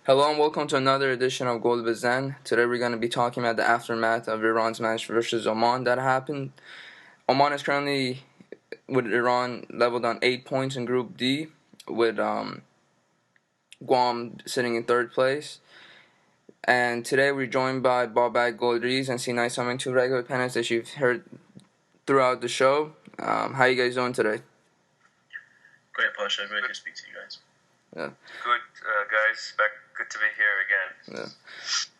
Hello and welcome to another edition of Goal Bazan. Today we're going to be talking about the aftermath of Iran's match versus Oman that happened. Oman is currently with Iran leveled on 8 points in Group D, with Guam sitting in third place. And today we're joined by Babak Goldriz and C9 Summon, two regular panelists that you've heard throughout the show. How you guys doing today? Great, Pasha. Great to speak to you guys. Yeah. Good, guys. Good to be here again. Yeah.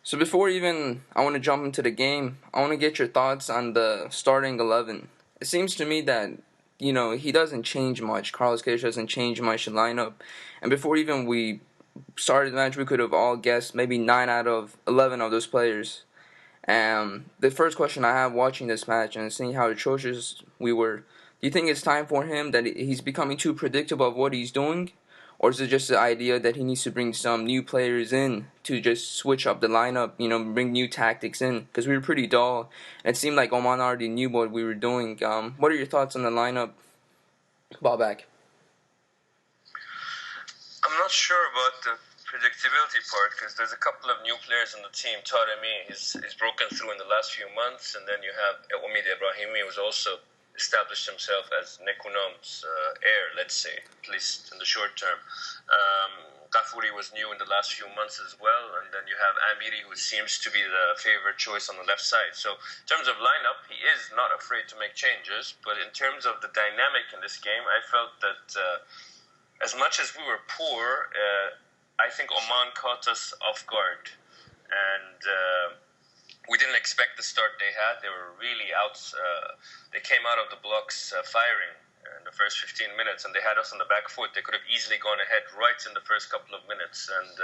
So before I want to jump into the game, I want to get your thoughts on the starting 11. It seems to me that, he doesn't change much. Carlos Queiroz doesn't change much in lineup. And before even we started the match, we could have all guessed maybe 9 out of 11 of those players. The first question I have watching this match and seeing how atrocious we were, do you think it's time for him that he's becoming too predictable of what he's doing? Or is it just the idea that he needs to bring some new players in to just switch up the lineup, bring new tactics in? Because we were pretty dull. And it seemed like Oman already knew what we were doing. What are your thoughts on the lineup, Babak? I'm not sure about the predictability part because there's a couple of new players on the team. Taremi is broken through in the last few months. And then you have Omid Ebrahimi, who's also established himself as Nekunam's heir, let's say, at least in the short term. Ghafouri was new in the last few months as well, and then you have Amiri, who seems to be the favorite choice on the left side. So in terms of lineup, he is not afraid to make changes, but in terms of the dynamic in this game, I felt that as much as we were poor, I think Oman caught us off guard. And we didn't expect the start they had. They were really out. They came out of the blocks firing in the first 15 minutes, and they had us on the back foot. They could have easily gone ahead right in the first couple of minutes. And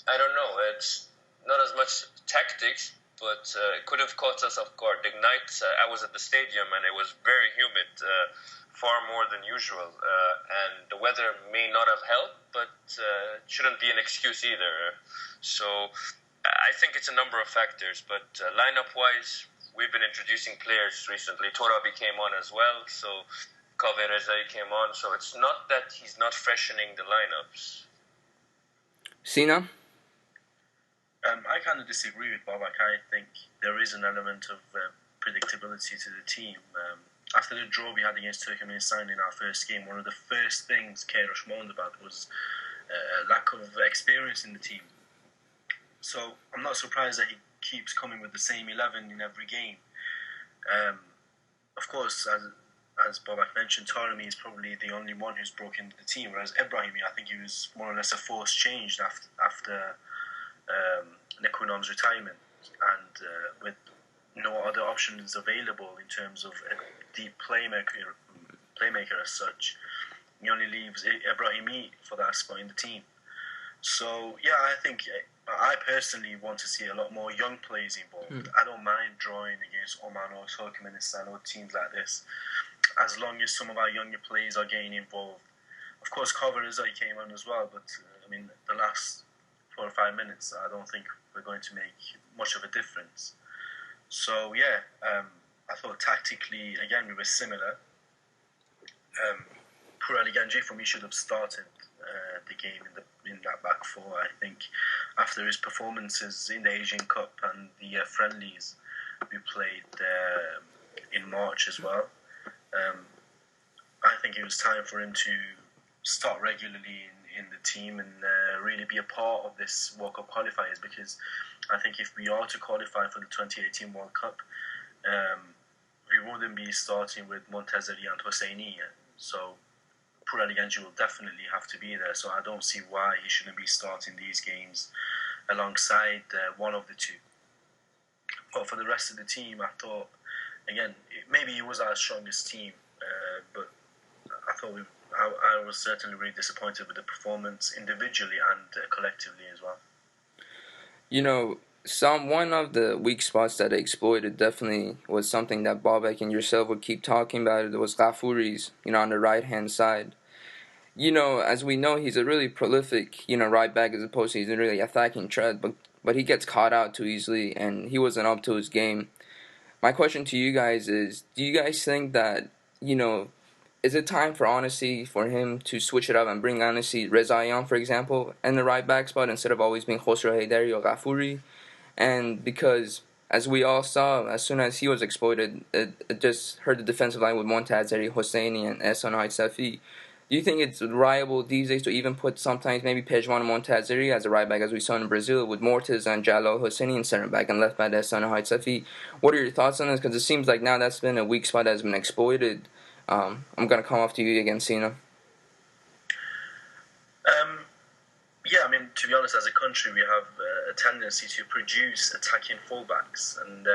I don't know. It's not as much tactics, but it could have caught us off guard. The night I was at the stadium, and it was very humid, far more than usual. And the weather may not have helped, but it shouldn't be an excuse either. So I think it's a number of factors, but lineup-wise, we've been introducing players recently. Torabi came on as well, so Kaverezai came on, so it's not that he's not freshening the lineups. Sina? I kind of disagree with Babak. I think there is an element of predictability to the team. After the draw we had against Turkmenistan in our first game, one of the first things Queiroz moaned about was lack of experience in the team. So I'm not surprised that he keeps coming with the same 11 in every game. Of course, as Babak mentioned, Taremi is probably the only one who's broken the team, whereas Ebrahimi, I think he was more or less a forced change after Nekunam's retirement, and with no other options available in terms of a deep playmaker as such. He only leaves Ebrahimi for that spot in the team. So, yeah, I think I personally want to see a lot more young players involved. I don't mind drawing against Oman or Turkmenistan or teams like this, as long as some of our younger players are getting involved. Of course, Kaverezai came on as well, but the last 4 or 5 minutes, I don't think we're going to make much of a difference. So, yeah, I thought tactically, again, we were similar. Purali Ganji, for me, should have started the game in that back four. I think after his performances in the Asian Cup and the friendlies we played in March as well, I think it was time for him to start regularly in the team and really be a part of this World Cup qualifiers, because I think if we are to qualify for the 2018 World Cup, we wouldn't be starting with Montazeri and Hosseini. So Purali Ganji will definitely have to be there, so I don't see why he shouldn't be starting these games alongside one of the two. But for the rest of the team, I thought, again, maybe it was our strongest team, but I thought I was certainly really disappointed with the performance individually and collectively as well. You know, one of the weak spots that they exploited definitely was something that Bobek and yourself would keep talking about. It was Ghafouri's, on the right hand side. As we know, he's a really prolific, right back as opposed to he's a really attacking threat, but he gets caught out too easily, and he wasn't up to his game. My question to you guys is, do you guys think that, is it time for honesty for him to switch it up and bring honesty Rezayan, for example, in the right back spot instead of always being Khosrow Haidari or Ghafouri? And because, as we all saw, as soon as he was exploited, it just hurt the defensive line with Montazeri, Hosseini, and Ehsan Safi. Do you think it's reliable these days to even put sometimes maybe Pejman Montazeri as a right back, as we saw in Brazil, with Mortez and Jalal Hosseini in center back and left back Ehsan Safi? What are your thoughts on this? Because it seems like now that's been a weak spot that's been exploited. I'm going to come off to you again, Sina. Yeah, I mean, to be honest, as a country, we have a tendency to produce attacking fullbacks, and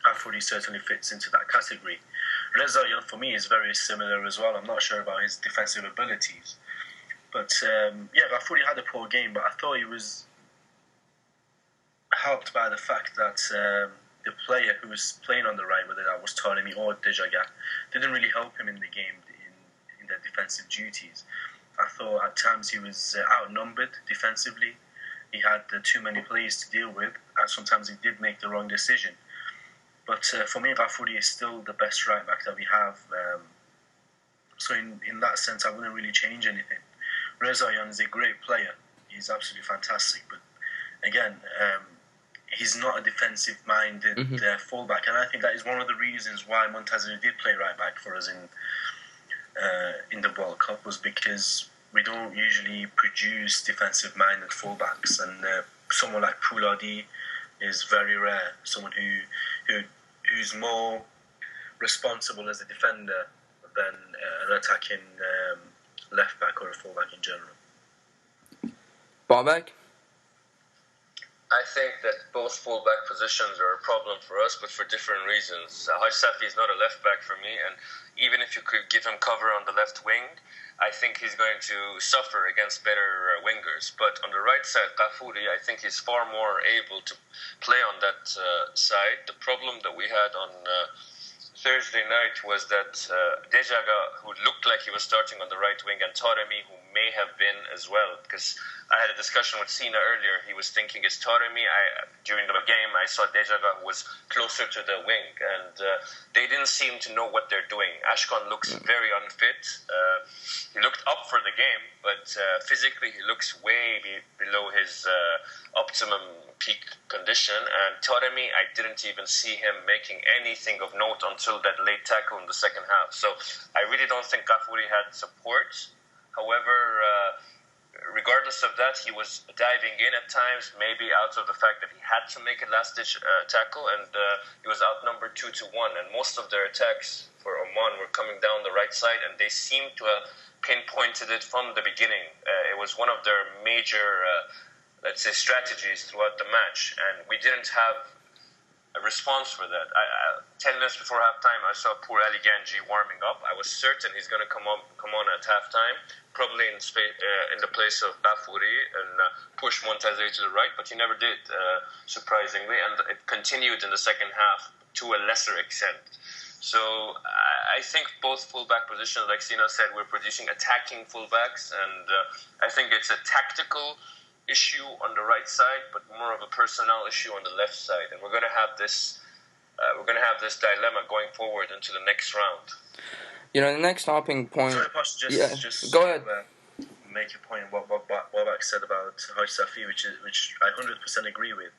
Ghafouri certainly fits into that category. Rezayan, for me, is very similar as well. I'm not sure about his defensive abilities. But, Ghafouri had a poor game, but I thought he was helped by the fact that the player who was playing on the right, whether that was Taremi or Dejaga, didn't really help him in the game in their defensive duties. I thought at times he was outnumbered defensively. He had too many players to deal with, and sometimes he did make the wrong decision. But for me, Ghafouri is still the best right back that we have. So in that sense, I wouldn't really change anything. Rezayan is a great player. He's absolutely fantastic. But again, he's not a defensive-minded fullback. And I think that is one of the reasons why Montazeri did play right back for us in the World Cup, was because we don't usually produce defensive-minded fullbacks, and someone like Pouladi is very rare. Someone who's more responsible as a defender than an attacking left back or a fullback in general. Ballback? I think that both fullback positions are a problem for us, but for different reasons. Haj Safi is not a left back for me, and even if you could give him cover on the left wing, I think he's going to suffer against better wingers. But on the right side, Ghafouri, I think he's far more able to play on that side. The problem that we had on Thursday night was that Dejaga, who looked like he was starting on the right wing, and Taremi, who may have been as well, because I had a discussion with Sina earlier. He was thinking it's Taremi. During the game, I saw Dejaga who was closer to the wing, and they didn't seem to know what they're doing. Ashkan looks very unfit. He looked up for the game, but physically he looks way below his optimum peak condition. And Taremi, I didn't even see him making anything of note until that late tackle in the second half. So I really don't think Ghafouri had support. However, regardless of that, he was diving in at times, maybe out of the fact that he had to make a last-ditch tackle, and he was outnumbered 2-1. And most of their attacks for Oman were coming down the right side, and they seemed to have pinpointed it from the beginning. It was one of their major, let's say, strategies throughout the match, and we didn't have a response for that. 10 minutes before halftime, I saw poor Ali Ganji warming up. I was certain he's going to come on at halftime, probably in the place of Ghafouri, and push Montazeri to the right, but he never did, surprisingly, and it continued in the second half to a lesser extent. So I think both fullback positions, like Sina said, we're producing attacking fullbacks, and I think it's a tactical issue on the right side, but more of a personnel issue on the left side, and we're going to have this dilemma going forward into the next round. The next stopping point. Sorry, Pastor, just go ahead. Make a point what Bobak said about Haj Safi, which I 100% agree with.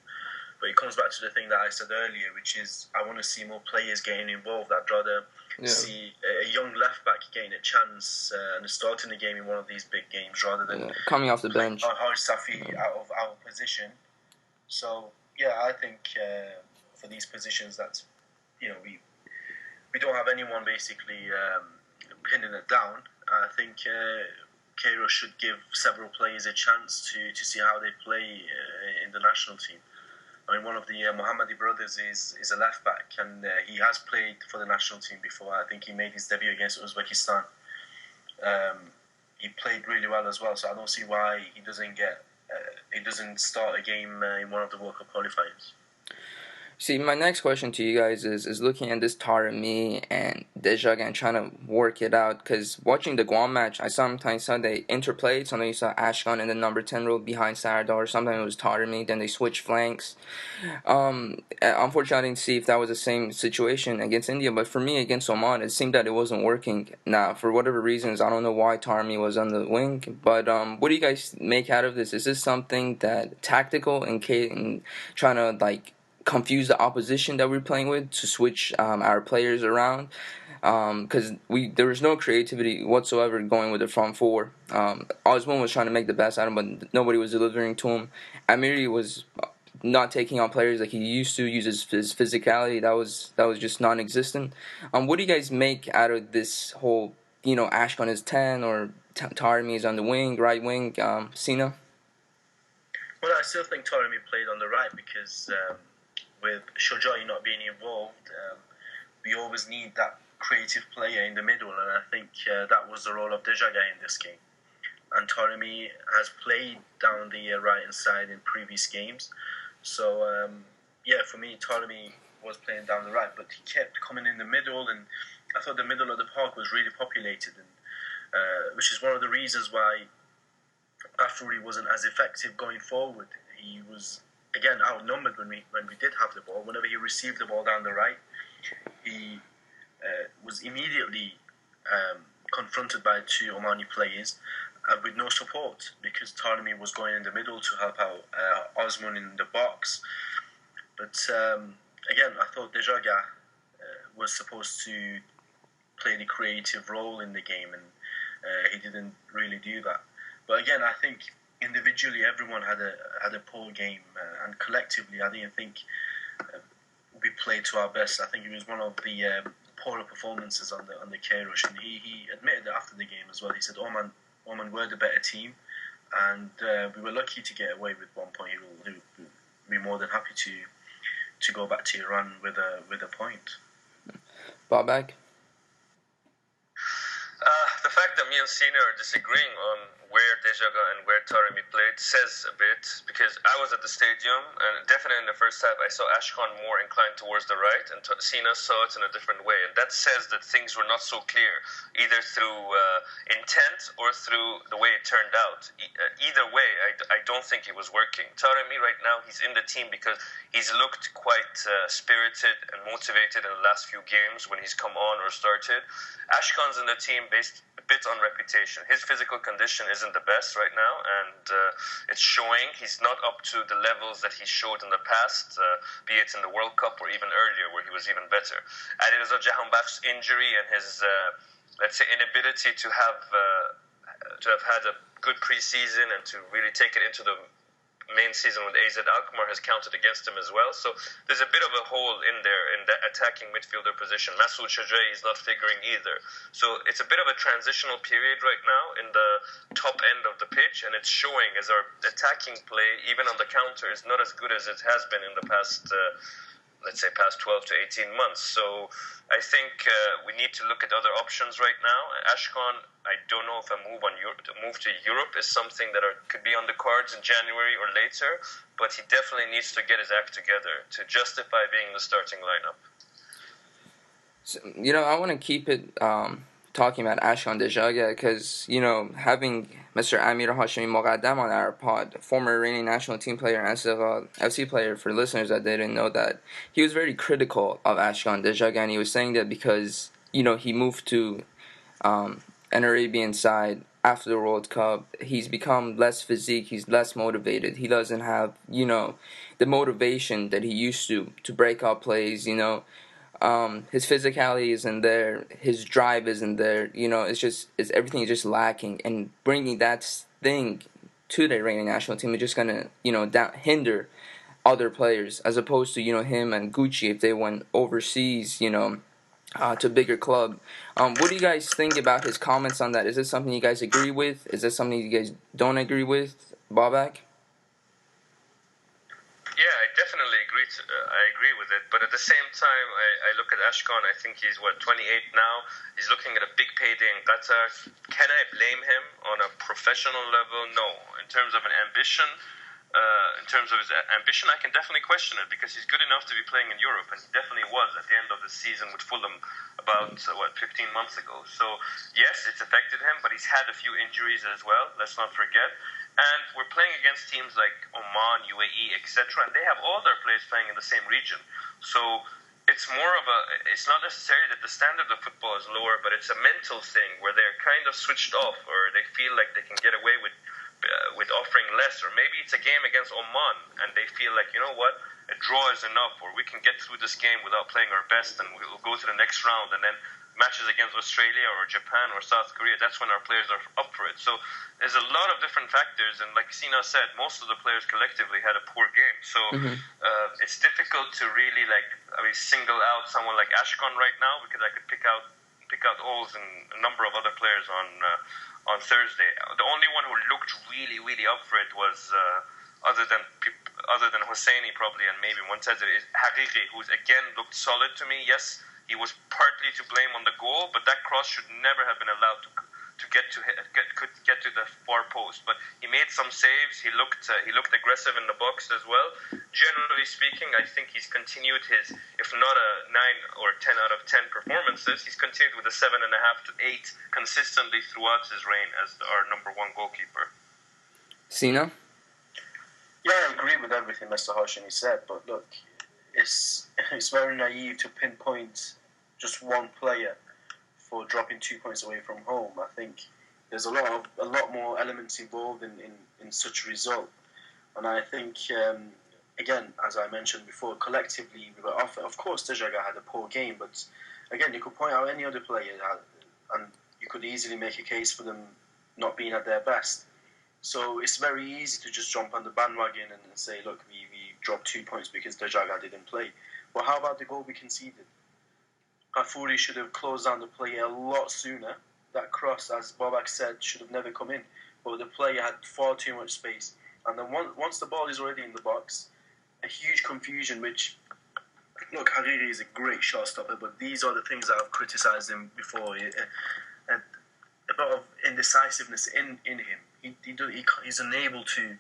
But it comes back to the thing that I said earlier, which is I want to see more players getting involved. I'd rather see a young left back getting a chance and starting the game in one of these big games rather than coming off the bench. Haj Safi out of our position. So I think for these positions that we don't have anyone basically pinning it down. I think Cairo should give several players a chance to see how they play in the national team. I mean, one of the Mohammadi brothers is a left back, and he has played for the national team before. I think he made his debut against Uzbekistan. he played really well as well. So I don't see why he doesn't start a game in one of the World Cup qualifiers. See, my next question to you guys is looking at this Taremi and Dejagan trying to work it out. Because watching the Guam match, I sometimes saw they interplayed. Sometimes you saw Ashkan in the number 10 role behind Sardar. Sometimes it was Taremi. Then they switched flanks. Unfortunately, I didn't see if that was the same situation against India. But for me, against Oman, it seemed that it wasn't working. Now, for whatever reasons, I don't know why Taremi was on the wing. But what do you guys make out of this? Is this something that tactical and trying to, like, confuse the opposition that we're playing with to switch our players around? Because there was no creativity whatsoever going with the front four. Osman was trying to make the best out of him, but nobody was delivering to him. Amiri was not taking on players like he used to, use his physicality. That was just non-existent. What do you guys make out of this whole, Ashkan is 10 or Taremi is on the wing, right wing, Sina? Well, I still think Taremi played on the right because with Shojai not being involved, we always need that creative player in the middle, and I think that was the role of Dejaga in this game. And Taremi has played down the right-hand side in previous games. So, for me, Taremi was playing down the right, but he kept coming in the middle, and I thought the middle of the park was really populated, and which is one of the reasons why Afri wasn't as effective going forward. He was, again, outnumbered when we did have the ball. Whenever he received the ball down the right, he was immediately confronted by two Omani players with no support because Taremi was going in the middle to help out Osman in the box. But again, I thought Dejaga was supposed to play the creative role in the game, and he didn't really do that. But again, I think individually everyone had a poor game, and collectively I didn't think we played to our best. I think it was one of the poorer performances on the K-Rush, and he admitted it after the game as well. He said Oman were the better team, and we were lucky to get away with 1 point. He'll be more than happy to go back to Iran with a point. Babak? The fact that me and Sina are disagreeing on where Dejaga and where Taremi played says a bit, because I was at the stadium, and definitely in the first half I saw Ashkan more inclined towards the right, and Sina saw it in a different way, and that says that things were not so clear, either through intent or through the way it turned out. Either way, I don't think it was working. Taremi right now, he's in the team because he's looked quite spirited and motivated in the last few games when he's come on or started. Ashkan's in the team based a bit on reputation. His physical condition isn't the best right now, and it's showing. He's not up to the levels that he showed in the past, be it in the World Cup or even earlier, where he was even better. Alireza Jahanbakhsh's injury and his, let's say, inability to have had a good pre-season and to really take it into the main season with AZ Alkmaar has counted against him as well. So there's a bit of a hole in there in that attacking midfielder position. Masoud Shajai is not figuring either. So it's a bit of a transitional period right now in the top end of the pitch, and it's showing as our attacking play, even on the counter, is not as good as it has been in the past past 12 to 18 months. So I think we need to look at other options right now. Ashkan, I don't know if a move to Europe is something that could be on the cards in January or later, but he definitely needs to get his act together to justify being in the starting lineup. So, I want to keep it talking about Ashkan Dejaga because, having Mr. Amir Hashemi Mogaddam on our pod, former Iranian national team player and FC player, for listeners that didn't know that, he was very critical of Ashkan Dejaga, and he was saying that because, he moved to an Arabian side after the World Cup, he's become less physique, he's less motivated, he doesn't have, the motivation that he used to break up plays, his physicality isn't there, his drive isn't there, everything is just lacking, and bringing that thing to the Iranian national team is just gonna, hinder other players, as opposed to, him and Gucci if they went overseas, to a bigger club. What do you guys think about his comments on that? Is this something you guys agree with? Is this something you guys don't agree with? Babak? Yeah, I definitely agree. I agree with it, but But at the same time, I look at Ashkan. I think he's 28 now. He's looking at a big payday in Qatar. Can I blame him on a professional level? No. In terms of his ambition, I can definitely question it, because he's good enough to be playing in Europe, and he definitely was at the end of the season with Fulham about 15 months ago. So yes, it's affected him, but he's had a few injuries as well. Let's not forget. And we're playing against teams like Oman, UAE, etc., and they have all their players playing in the same region. So it's not necessarily that the standard of football is lower, but it's a mental thing where they're kind of switched off, or they feel like they can get away with offering less, or maybe it's a game against Oman and they feel like, you know what, a draw is enough, or we can get through this game without playing our best and we'll go to the next round, and then matches against Australia or Japan or South Korea, that's when our players are up for it. So there's a lot of different factors, and like Sina said, most of the players collectively had a poor game. So it's difficult to really single out someone like Ashkan right now, because I could pick out holes in a number of other players on Thursday. The only one who looked really, really up for it was other than Hosseini probably, and maybe Montezeri, is Haqiqi, who's again looked solid to me. Yes, he was partly to blame on the goal, but that cross should never have been allowed to get to the far post. But he made some saves. He looked aggressive in the box as well. Generally speaking, I think he's continued his, if not a 9 or 10 out of 10 performances, he's continued with a 7.5 to 8 consistently throughout his reign as our number one goalkeeper. Sina? Yeah, I agree with everything Mr. Hashimi said, but look, it's very naive to pinpoint just one player for dropping 2 points away from home. I think there's a lot more elements involved in such a result, and I think again, as I mentioned before, collectively we were off. Of course, Dejaga had a poor game, but again, you could point out any other player, and you could easily make a case for them not being at their best. So it's very easy to just jump on the bandwagon and say, look, we dropped 2 points because Dejaga didn't play. But how about the goal we conceded? Kafuri should have closed down the play a lot sooner. That cross, as Bobak said, should have never come in. But the player had far too much space. And then once the ball is already in the box, a huge confusion, which, look, Hariri is a great shot stopper, but these are the things that I've criticised him before. A lot of indecisiveness in him. He's unable to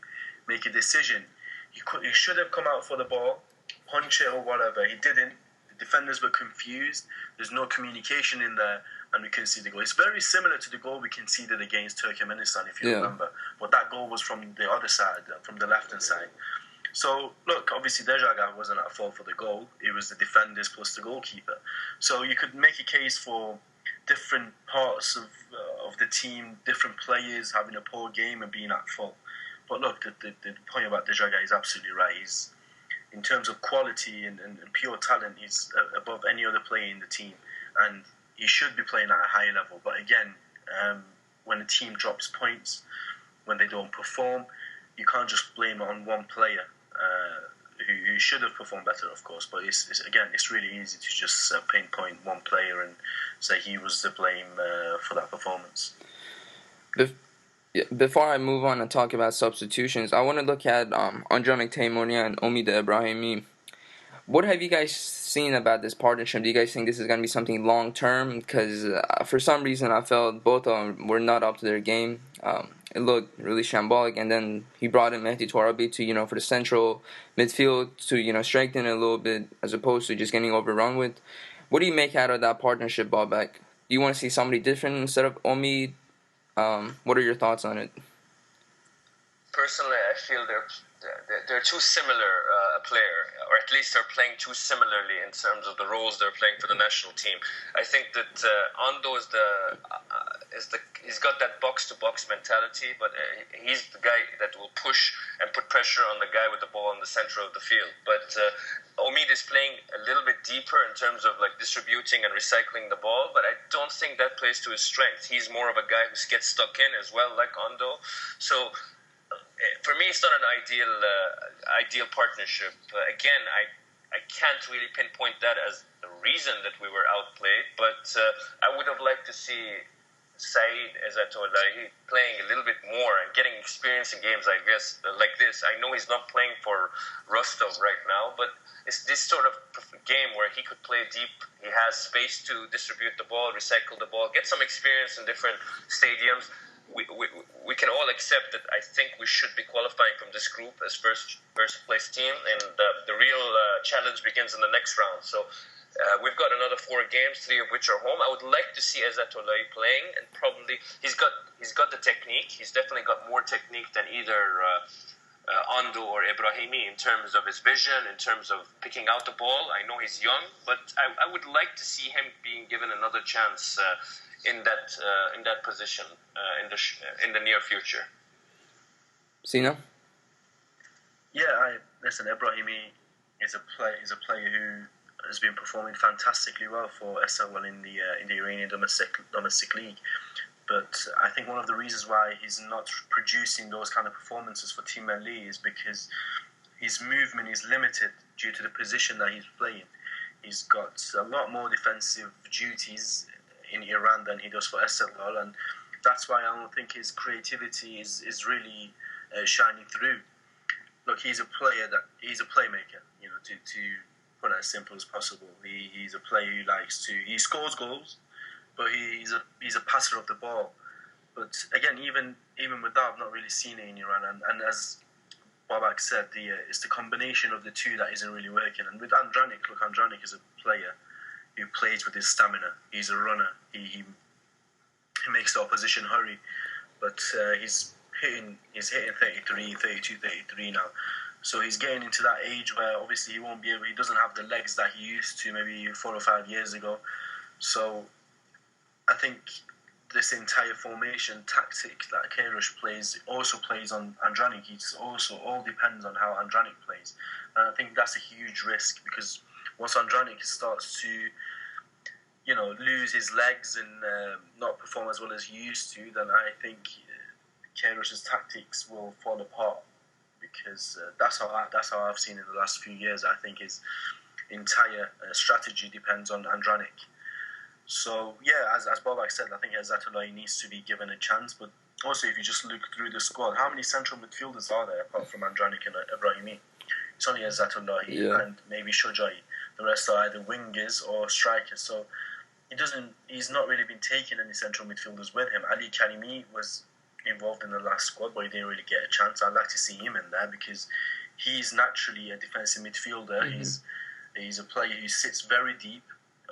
make a decision. He should have come out for the ball, punch it or whatever. He didn't. The defenders were confused. There's no communication in there, and we conceded the goal. It's very similar to the goal we conceded against Turkmenistan, if you remember. But that goal was from the other side, from the left-hand side. So, look, obviously Dejaga wasn't at fault for the goal. It was the defenders plus the goalkeeper. So you could make a case for different parts of the team, different players having a poor game and being at fault. But look, the point about Dejaga is absolutely right. He's, in terms of quality and pure talent, he's above any other player in the team. And he should be playing at a higher level. But again, when a team drops points, when they don't perform, you can't just blame it on one player. Who should have performed better, of course, but it's really easy to just pinpoint one player and say he was to blame for that performance. Before I move on and talk about substitutions, I want to look at Anjanik Teymonia and Omid Ebrahimi. What have you guys seen about this partnership? Do you guys think this is going to be something long-term? Because for some reason I felt both of them were not up to their game. It looked really shambolic, and then he brought in Mehdi Torabi to, for the central midfield to, strengthen it a little bit as opposed to just getting overrun with. What do you make out of that partnership, Bobak? Do you want to see somebody different instead of Omid? What are your thoughts on it? Personally, I feel they're too similar a player, or at least they're playing too similarly in terms of the roles they're playing for the national team. I think that Ando he's got that box-to-box mentality, but he's the guy that will push and put pressure on the guy with the ball in the center of the field. But Omid is playing a little bit deeper in terms of distributing and recycling the ball, but I don't think that plays to his strength. He's more of a guy who gets stuck in as well, like Ando. So for me, it's not an ideal partnership. Again, I can't really pinpoint that as the reason that we were outplayed, but I would have liked to see Saeed Ezatolahi playing a little bit more and getting experience in games, I guess, like this. I know he's not playing for Rostov right now, but it's this sort of game where he could play deep. He has space to distribute the ball, recycle the ball, get some experience in different stadiums. We can all accept that I think we should be qualifying from this group as first place team, and the real challenge begins in the next round. So we've got another 4 games, 3 of which are home. I would like to see Ezatollah playing, and probably he's got the technique. He's definitely got more technique than either Ando or Ibrahimi in terms of his vision, in terms of picking out the ball. I know he's young, but I would like to see him being given another chance in that position in the near future. Sina? Yeah, listen. Ibrahimi is a player who has been performing fantastically well for SL in the Iranian domestic league. But I think one of the reasons why he's not producing those kind of performances for Team Melli is because his movement is limited due to the position that he's playing. He's got a lot more defensive duties in Iran than he does for SLL, and that's why I don't think his creativity is really shining through. Look, he's a playmaker. You know, to put it as simple as possible. He's a player who he scores goals, but he's a passer of the ball. But again, even with that, I've not really seen it in Iran. And as Babak said, it's the combination of the two that isn't really working. And with Andranik, Andranik is a player who plays with his stamina. He's a runner. He makes the opposition hurry. But he's hitting 33, 32, 33 now. So he's getting into that age where obviously he doesn't have the legs that he used to maybe 4 or 5 years ago. So I think this entire formation tactic that Queiroz also plays on Andranik. It also all depends on how Andranik plays. And I think that's a huge risk, because once Andranik starts to, lose his legs and not perform as well as he used to, then I think Queiroz's tactics will fall apart. Because that's how I've seen in the last few years. I think his entire strategy depends on Andranik. So yeah, as Babak said, I think Ezatollah needs to be given a chance. But also, if you just look through the squad, how many central midfielders are there apart from Andranik and Ibrahimi? It's only Ezatollah and maybe Shojai. The rest are either wingers or strikers. So he's not really been taking any central midfielders with him. Ali Karimi was involved in the last squad, but he didn't really get a chance. I'd like to see him in there because he's naturally a defensive midfielder. Mm-hmm. He's a player who sits very deep,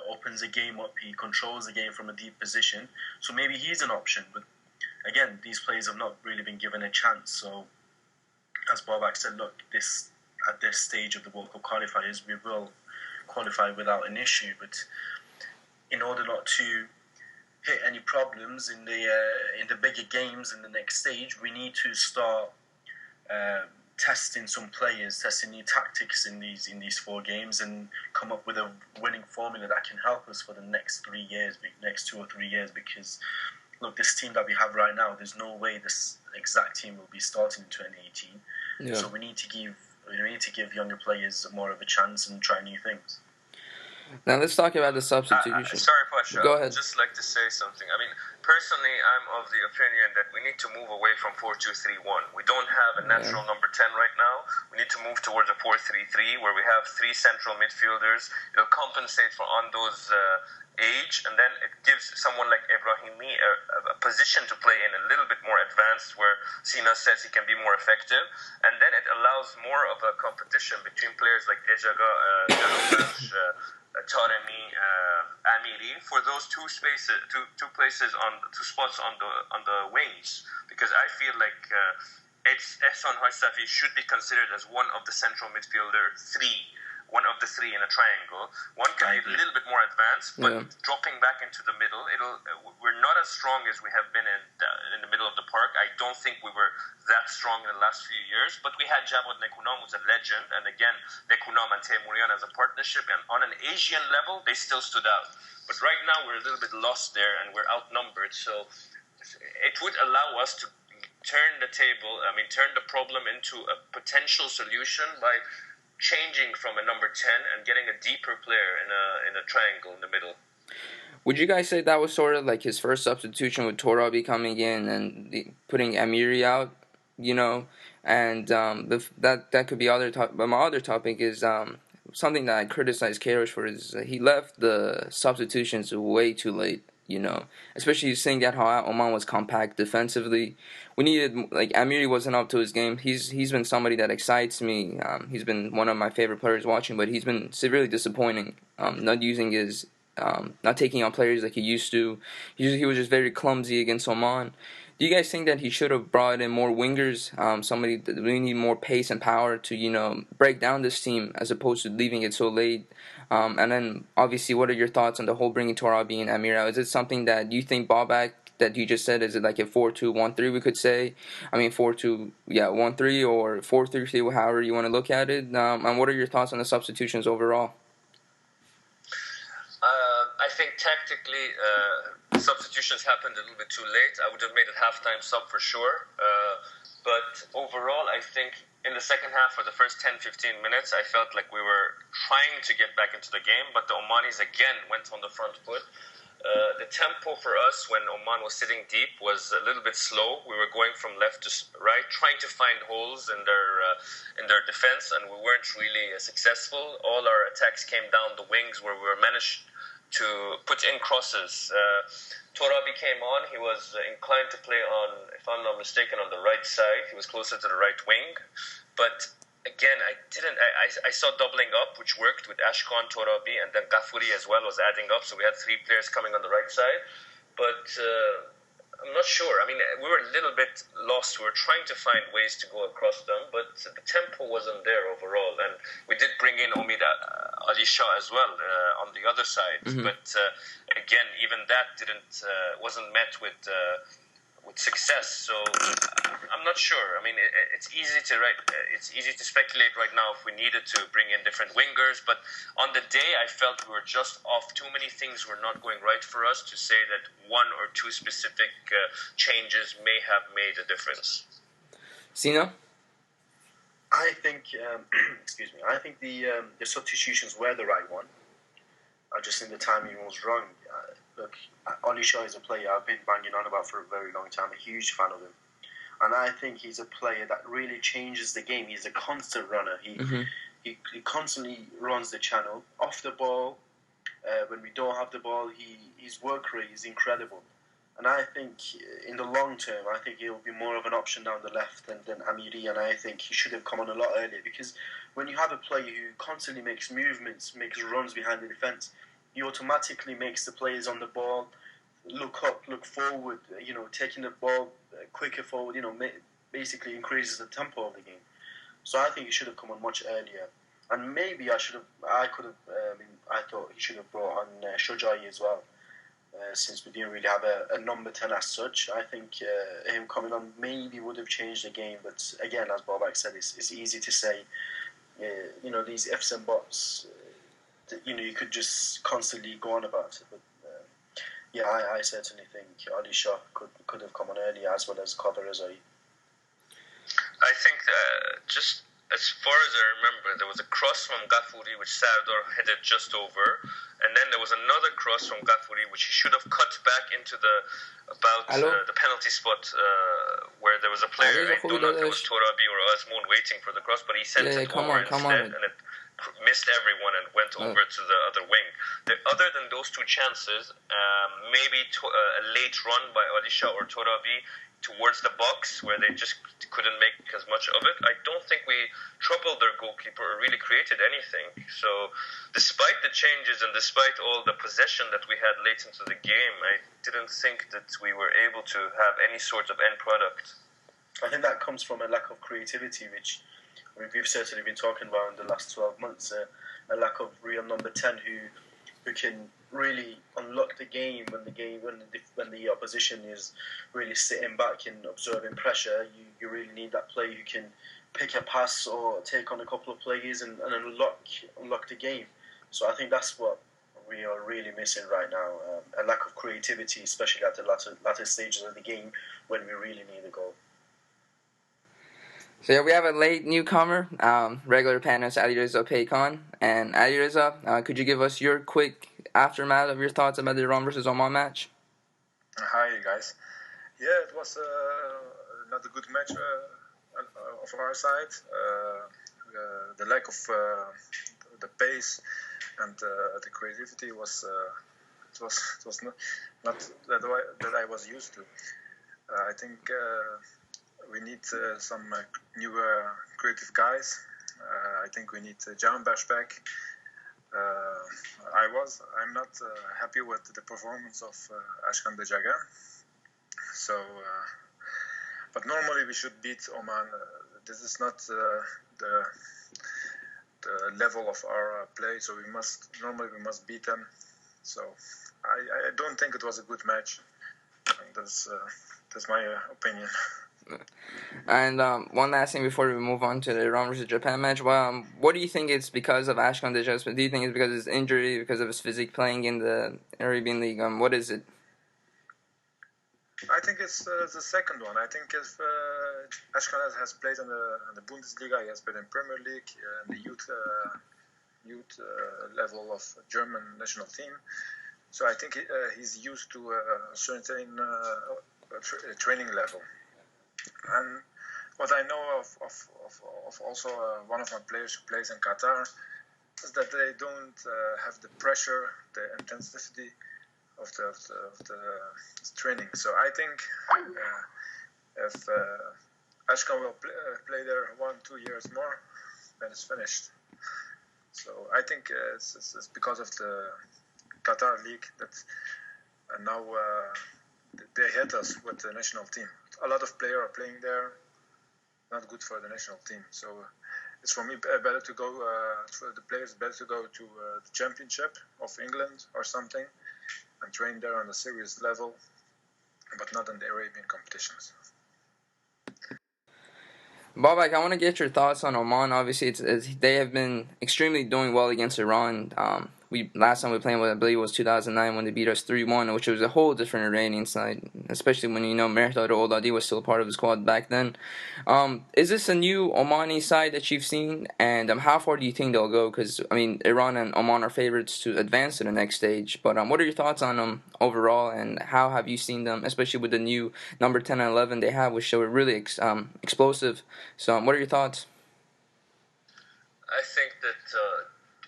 opens the game up, he controls the game from a deep position. So maybe he's an option. But again, these players have not really been given a chance. So as Babak said, look, at this stage of the World Cup qualifiers, we will qualify without an issue. But in order not to hit any problems in the bigger games in the next stage, we need to start testing some players, testing new tactics in these 4 games, and come up with a winning formula that can help us for the next 2 or 3 years. Because look, this team that we have right now, there's no way this exact team will be starting in 2018. Yeah. So we need to give younger players more of a chance and try new things. Now let's talk about the substitution. Sorry, Pasha. Go ahead. I'd just like to say something. I mean, personally, I'm of the opinion that we need to move away from 4-2-3-1. We don't have a natural number 10 right now. We need to move towards a 4-3-3 where we have 3 central midfielders. It'll compensate for Ando's age, and then it gives someone like Ibrahimi a position to play in a little bit more advanced, where Sina says he can be more effective, and then it allows more of a competition between players like Dejaga, Taremi, Amiri for those two spots on the wings, because I feel like Ehsan Haisafi should be considered as one of the central midfielder one of the 3 in a triangle. One can be a little bit more advanced, but dropping back into the middle, we're not as strong as we have been in the middle of the park. I don't think we were that strong in the last few years, but we had Javad Nekunam, who's a legend, and again, Nekunam and Teimourian as a partnership, and on an Asian level, they still stood out. But right now, we're a little bit lost there, and we're outnumbered, so it would allow us to turn the problem into a potential solution by changing from a number 10 and getting a deeper player in a triangle in the middle. Would you guys say that was sort of like his first substitution with Torabi coming in and putting Amiri out? You know, and that could be other top. But my other topic is something that I criticize Kairos for is he left the substitutions way too late. You know, especially seeing that how Oman was compact defensively. We needed like Amiri wasn't up to his game. He's been somebody that excites me. He's been one of my favorite players watching, but he's been severely disappointing. Not using his not taking on players like he used to. He was just very clumsy against Oman. Do you guys think that he should have brought in more wingers? Somebody that we need more pace and power to break down this team as opposed to leaving it so late. And then obviously, what are your thoughts on the whole bringing Torabi and Amir out? Is it something that you think Ballback that you just said, is it like a 4-2-1-3 we could say? I mean 4-2-1-3 or 4-3-3, however you want to look at it. And what are your thoughts on the substitutions overall? I think tactically, substitutions happened a little bit too late. I would have made it halftime sub for sure. But overall, I think in the second half, for the first 10-15 minutes, I felt like we were trying to get back into the game, but the Omanis again went on the front foot. The tempo for us when Oman was sitting deep was a little bit slow. We were going from left to right, trying to find holes in their defense, and we weren't really successful. All our attacks came down the wings where we were managed to put in crosses. Torabi came on. He was inclined to play on, if I'm not mistaken, on the right side. He was closer to the right wing. But again, I saw doubling up, which worked with Ashkan, Torabi, and then Ghafouri as well was adding up. So we had three players coming on the right side. But I'm not sure. I mean, we were a little bit lost. We were trying to find ways to go across them, but the tempo wasn't there overall. And we did bring in Ali Shah as well on the other side. Mm-hmm. But again, even that wasn't met with success. So I'm not sure. I mean, it's easy to speculate right now if we needed to bring in different wingers. But on the day, I felt we were just off. Too many things were not going right for us to say that one or two specific changes may have made a difference. Sina? I think, excuse me. I think the substitutions were the right one. I just think the timing was wrong. Look, Ali Shah is a player I've been banging on about for a very long time. A huge fan of him, and I think he's a player that really changes the game. He's a constant runner. He constantly runs the channel off the ball. When we don't have the ball, his work rate is incredible. And I think in the long term, I think he'll be more of an option down the left than Amiri. And I think he should have come on a lot earlier, because when you have a player who constantly makes movements, makes runs behind the defence, he automatically makes the players on the ball look up, look forward, taking the ball quicker forward, basically increases the tempo of the game. So I think he should have come on much earlier. And maybe I thought he should have brought on Shojai as well, since we didn't really have a number 10 as such. I think him coming on maybe would have changed the game. But again, as Bobak said, it's easy to say, these ifs and buts, you could just constantly go on about it. But I certainly think Ali Shah could have come on earlier, as well as Qadr Azai. I think just as far as I remember, there was a cross from Ghafouri which Sardar headed just over, and then there was another cross from Ghafouri which he should have cut back into the penalty spot where there was a player. I don't know if it was Torabi or Azmoun waiting for the cross, but he sent it over instead, and it missed everyone and went over to the other wing. Other than those two chances, maybe a late run by Ali Shah or Torabi towards the box where they just couldn't make as much of it. I don't think we troubled their goalkeeper or really created anything. So despite the changes and despite all the possession that we had late into the game, I didn't think that we were able to have any sort of end product. I think that comes from a lack of creativity, which we've certainly been talking about in the last 12 months. A lack of real number 10 who can really unlock the game when the opposition is really sitting back and absorbing pressure. You really need that player who can pick a pass or take on a couple of players and unlock the game. So I think that's what we are really missing right now, a lack of creativity, especially at the latter stages of the game when we really need a goal. So yeah, we have a late newcomer, regular panelist Alireza Paykan. And Alireza, could you give us your quick aftermath of your thoughts about the Iran versus Oman match? Hi guys. Yeah, it was not a good match of our side. The lack of the pace and the creativity was it was not that I was used to. I think we need some new creative guys. I think we need John Bash back. I'm not happy with the performance of Ashkan Dejagan. So, but normally we should beat Oman. This is not the level of our play. So we must beat them. So I don't think it was a good match. And that's my opinion. And one last thing before we move on to the Iran versus Japan match. Well, what do you think it's because of Ashkan Dejagan? Do you think it's because of his injury, because of his physique playing in the Arabian League? What is it? I think it's the second one. I think if Ashkan has played in the Bundesliga, he has played in Premier League, in the youth level of German national team. So I think he's used to a certain training level. And what I know of also one of my players who plays in Qatar is that they don't have the pressure, the intensity of the training. So I think if Ashkan will play there 1-2 years more, then it's finished. So I think it's because of the Qatar League that now they hit us with the national team. A lot of players are playing there, not good for the national team. So it's for me better to go for the players better to go to the Championship of England or something and train there on a serious level, but not in the Arabian competitions. Babak, I want to get your thoughts on Oman. Obviously, they have been extremely doing well against Iran. Last time we played, I believe it was 2009 when they beat us 3-1, which was a whole different Iranian side, especially when Mehrdad Oldadi was still part of the squad back then. Is this a new Omani side that you've seen, and how far do you think they'll go? Because Iran and Oman are favorites to advance to the next stage. But what are your thoughts on them overall, and how have you seen them, especially with the new number 10 and 11 they have, which show really explosive? So, what are your thoughts? I think that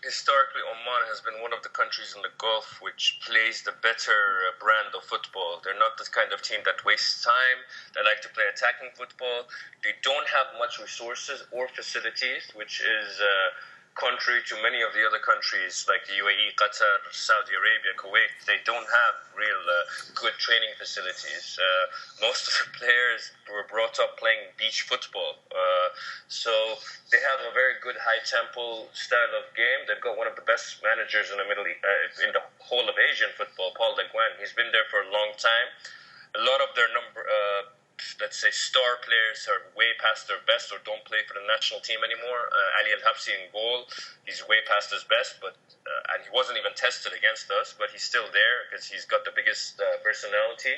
historically Oman has been one of the countries in the Gulf which plays the better brand of football. They're not the kind of team that wastes time. They like to play attacking football. They don't have much resources or facilities, which is contrary to many of the other countries like the UAE, Qatar, Saudi Arabia, Kuwait. They don't have real good training facilities. Most of the players were brought up playing beach football. So they have a very good high-tempo style of game. They've got one of the best managers in the in the whole of Asian football, Paul Le Guen. He's been there for a long time. A lot of their let's say star players are way past their best or don't play for the national team anymore. Ali El-Habsi in goal, he's way past his best, but and he wasn't even tested against us, but he's still there because he's got the biggest personality.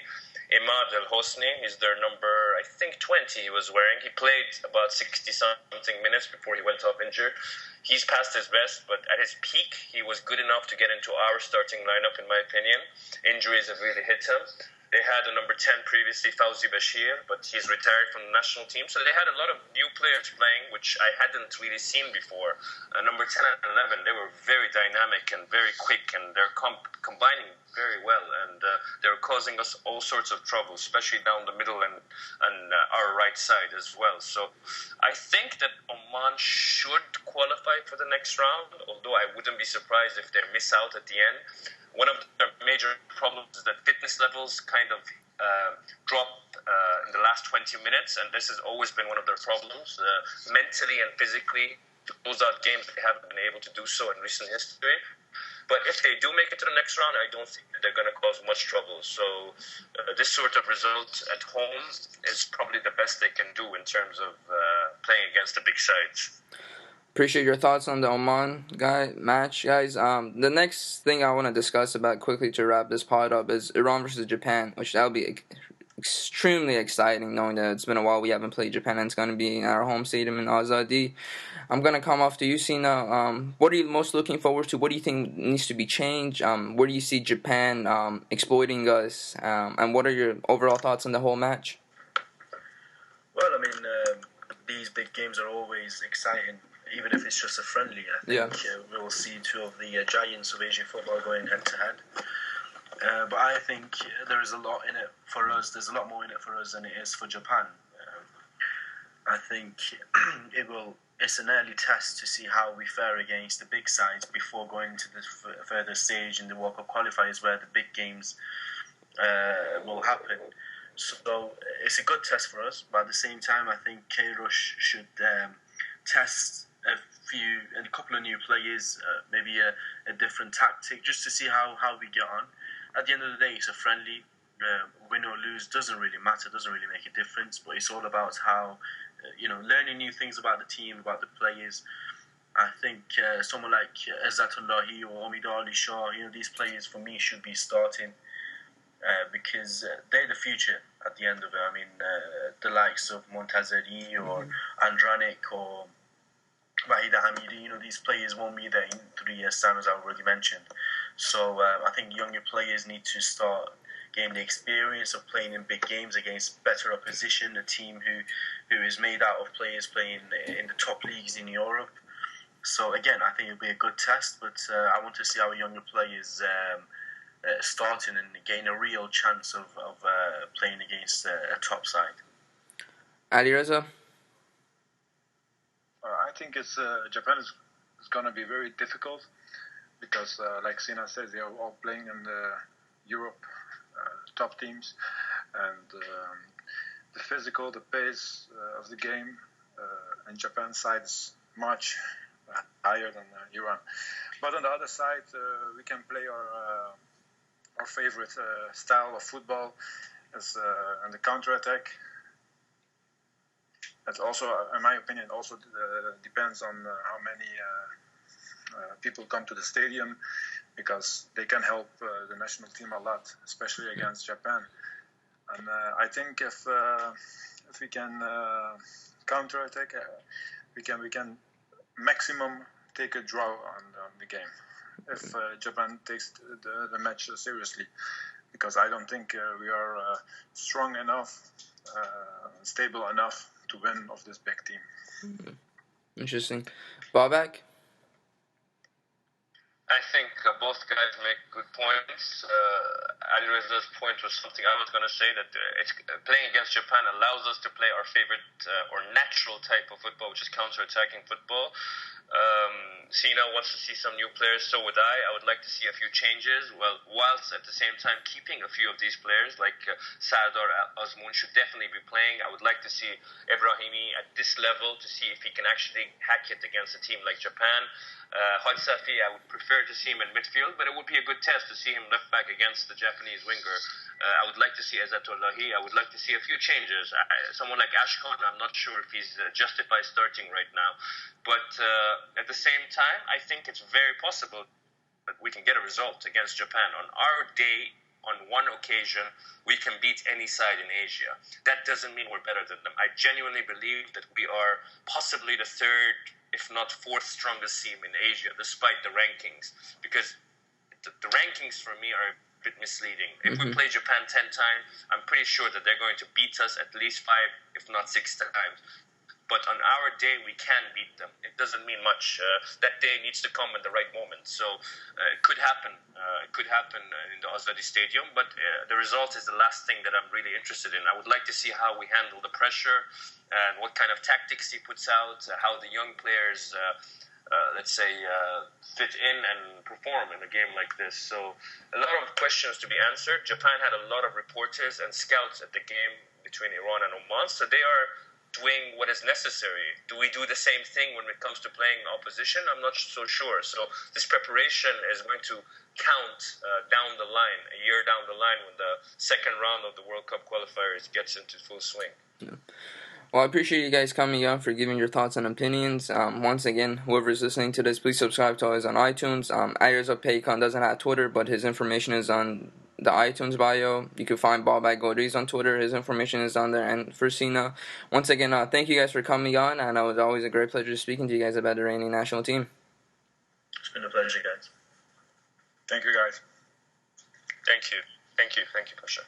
Imad El-Hosni is their number, I think 20 he was wearing. He played about 60-something minutes before he went off injured. He's past his best, but at his peak, he was good enough to get into our starting lineup, in my opinion. Injuries have really hit him. They had a number 10 previously, Fawzi Bashir, but he's retired from the national team. So they had a lot of new players playing, which I hadn't really seen before. Number 10 and 11, they were very dynamic and very quick, and they're combining very well. And they were causing us all sorts of trouble, especially down the middle and our right side as well. So I think that Oman should qualify for the next round, although I wouldn't be surprised if they miss out at the end. One of the major problems is that fitness levels kind of drop in the last 20 minutes, and this has always been one of their problems. Mentally and physically, to close out games, they haven't been able to do so in recent history. But if they do make it to the next round, I don't think that they're going to cause much trouble. So this sort of result at home is probably the best they can do in terms of playing against the big sides. Appreciate your thoughts on the Oman match, guys. The next thing I want to discuss about quickly to wrap this pod up is Iran versus Japan, which that'll be extremely exciting knowing that it's been a while we haven't played Japan and it's going to be in our home stadium in Azadi. I'm going to come off to you, Sina. What are you most looking forward to? What do you think needs to be changed? Where do you see Japan exploiting us? And what are your overall thoughts on the whole match? Well, I mean, these big games are always exciting, even if it's just a friendly. I think we will see two of the giants of Asian football going head to head. But I think there is a lot in it for us. There's a lot more in it for us than it is for Japan. I think it's an early test to see how we fare against the big sides before going to the further stage in the World Cup qualifiers where the big games will happen. So it's a good test for us, but at the same time, I think K-Rush should test a couple of new players, maybe a different tactic, just to see how we get on. At the end of the day, it's a friendly. Win or lose doesn't really matter, doesn't really make a difference, but it's all about how, learning new things about the team, about the players. I think someone like Izzatullahi or Omid Ali Shah, these players for me should be starting because they're the future at the end of it. I mean, the likes of Montazeri or Andranik or Wahida Hamidi, these players won't be there in 3 years' time, as I already mentioned. So I think younger players need to start getting the experience of playing in big games against better opposition, a team who is made out of players playing in the top leagues in Europe. So again, I think it'll be a good test, but I want to see our younger players starting and gain a real chance of playing against a top side. Ali Reza? I think Japan is going to be very difficult because, like Sina says, they are all playing in the Europe top teams, and the physical, the pace of the game in Japan's side is much higher than Iran. But on the other side, we can play our favorite style of football as on the counter-attack. That also, in my opinion, also depends on how many people come to the stadium, because they can help the national team a lot, especially against Japan. And I think if we can counter-attack, we can maximum take a draw on the game if Japan takes the match seriously, because I don't think we are strong enough, stable enough to win of this big team. Interesting. Babak? I think both guys make good points. Ali Reza's point was something I was going to say, that playing against Japan allows us to play our favorite or natural type of football, which is counter-attacking football. Sina wants to see some new players, so would I. I would like to see a few changes, whilst at the same time keeping a few of these players, like Sardar Azmoun should definitely be playing. I would like to see Ebrahimi at this level to see if he can actually hack it against a team like Japan. Safi, I would prefer to see him in midfield, but it would be a good test to see him left back against the Japanese winger. I would like to see Izzatullahi. I would like to see a few changes. Someone like Ashkan, I'm not sure if he's justified starting right now. But at the same time, I think it's very possible that we can get a result against Japan. On our day, on one occasion, we can beat any side in Asia. That doesn't mean we're better than them. I genuinely believe that we are possibly the third, if not fourth strongest team in Asia, despite the rankings. Because the rankings for me are a bit misleading. If we play Japan 10 times, I'm pretty sure that they're going to beat us at least 5, if not 6 times. But on our day, we can beat them. It doesn't mean much. That day needs to come at the right moment. So it could happen. It could happen in the Azadi Stadium. But the result is the last thing that I'm really interested in. I would like to see how we handle the pressure and what kind of tactics he puts out, how the young players, fit in and perform in a game like this. So a lot of questions to be answered. Japan had a lot of reporters and scouts at the game between Iran and Oman. So they are doing what is necessary. Do we do the same thing when it comes to playing opposition? I'm not so sure. So this preparation is going to count down the line, a year down the line, when the second round of the World Cup qualifiers gets into full swing. Yeah. Well, I appreciate you guys coming on for giving your thoughts and opinions. Once again, whoever's listening to this, please subscribe to us on iTunes. Ayers of Paycon doesn't have Twitter, but his information is on the iTunes bio. You can find Bob at Godries on Twitter. His information is on there. And for Sina, once again, thank you guys for coming on, and it was always a great pleasure speaking to you guys about the reigning national team. It's been a pleasure, guys. Thank you, guys. Thank you, Pasha.